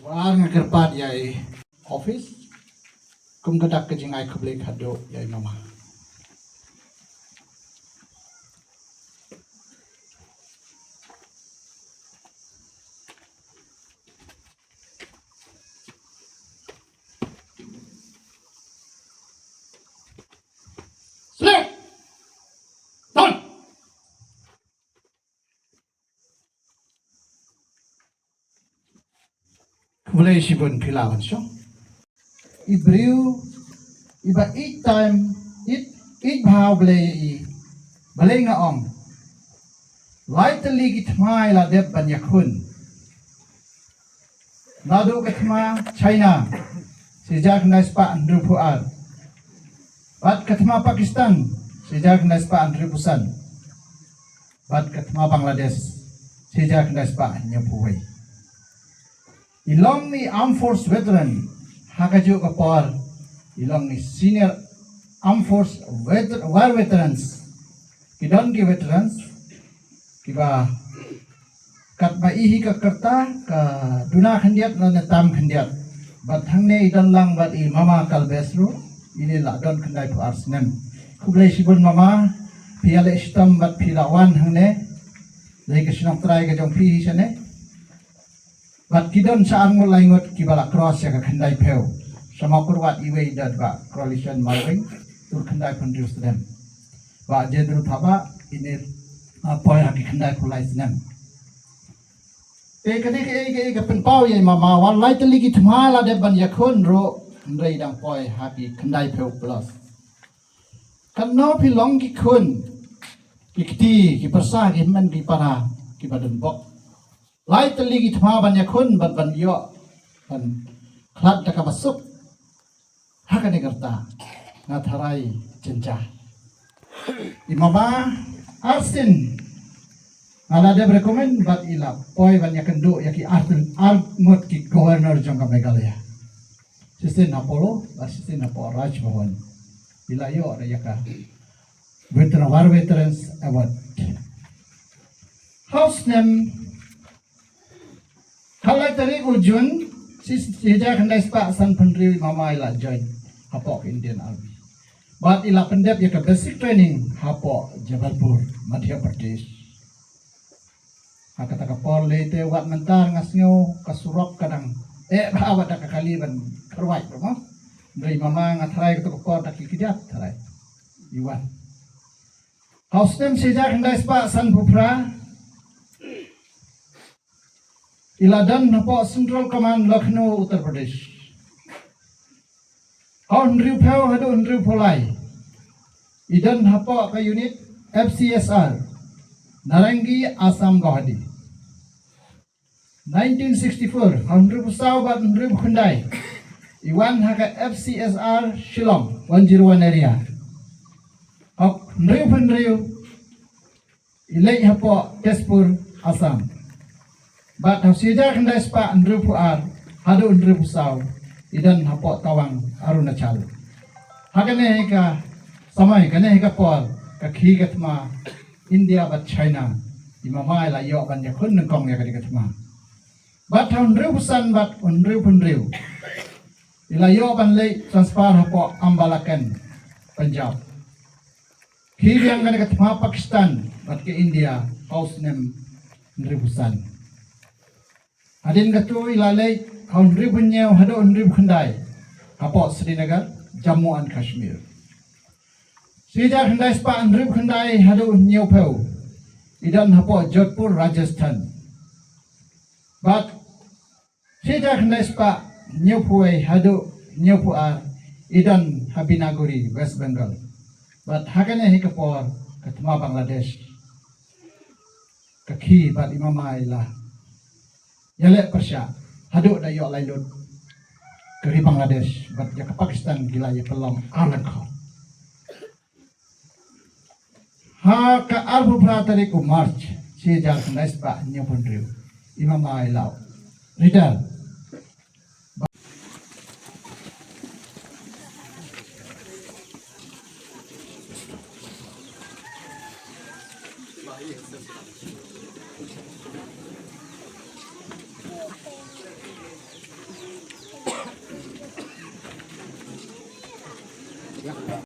Wang kerpat yai office kum kadak ke jingai kublek hado yai mama. Selek! Don! Boleh sibun pilawan so. Ibriu iba each time each bhau boleh nga om. Lightly gitmai la deb banyakun. Nadu gitma China sejak naspa Andrew Puar. Bat gitma Pakistan sejak naspa Andrew Pusan. Bat gitma Bangladesh sejak naspa Nyapuwai. Ilong ni Armed Force veteran hakaju kapal ilong ni senior Armed Force war veterans kidon ki veterans kiba katma ihi ka kerta ka duna khandiat na tam khandiat bat hangne idon lang bat I mama kalbesru ini la don khandai pu arsnem kublai sibun mama piale istam bat pilawan hangne lai ka sinok trai ka jong pi hisane bat kidon saan mo laingot kibala cross ya ka khandai pheu sama kurwat iwe dad ba coalition malwing tur khandai pendus dem ba jedru thaba ini apoy haki khandai pulai snem ke penpau ye mama wan lai teli ki thmala de ban yakun ro ndai dang poy haki khandai pheu plus kan no phi long ki khun ki kti ki persa ki man ki para ki badun bok lai teli ki thma ban yakun ban yo ban khlat ka masuk hakane karta na tharai chencha imama arsin ala de recommend bat ila poi ban yakendu yaki artin armut ki governor jongka Meghalaya sistem Apollo sistem Apollo Raj Bhavan ila yo ada yaka veteran war veterans award house name kalai tari ujun sejak hendak sepak san pendiri mama ila join hapok Indian Army. Bat ila pendep ya ke basic training hapok Jabalpur Madhya Pradesh. Kata kapol lete wat mentar ngasnyo kasurok kadang awat dak kaliban kerwai rumah. Dari mama ngatrai ke kapol dak kikidat trai. Iwan. House name sejak hendak sepak san Bhupra Iladan Napo Central Command Lucknow Uttar Pradesh. Andrew Pheu hadu Andrew Pholai. Idan Napo ka unit FCSR Narangi Assam Guwahati. 1964 Andrew Pusau bat Andrew Khundai. Iwan haka FCSR Shillong 101 area. Andrew Ilai Hapo Tezpur Assam. Bat sejak hendak sepak Andrew Puar hadu Andrew Pusau idan hapok tawang Arunachal. Hakane ka samai kane ka pol ka khi katma India bat China imama la yo ban yakun nengkong ya katma. Bat Andrew Pusan bat Andrew ila yo ban le transfer hapok Ambalakan Punjab. Khi yang kane katma Pakistan bat ke India house name Andrew Pusan. Adin gatu ilalai Andrew Punyau hadu Andrew Khundai hapok Srinagar Jammu and Kashmir. Sejak hendak sepak Andrew Khundai hadu Nyau Pheu idan hapok Jodhpur Rajasthan. Bat sejak hendak sepak Nyau Phuai hadu Nyau Puar idan Habinaguri West Bengal. Bat hakane hikapor katma Bangladesh. Kaki bat imama ilah Yale Persya hadu da yo lailun keri Bangladesh bat ya ke Pakistan gila ya pelong alakho ha ka albu pratari ku march sejak nespa nyopondriu imama ilau ridal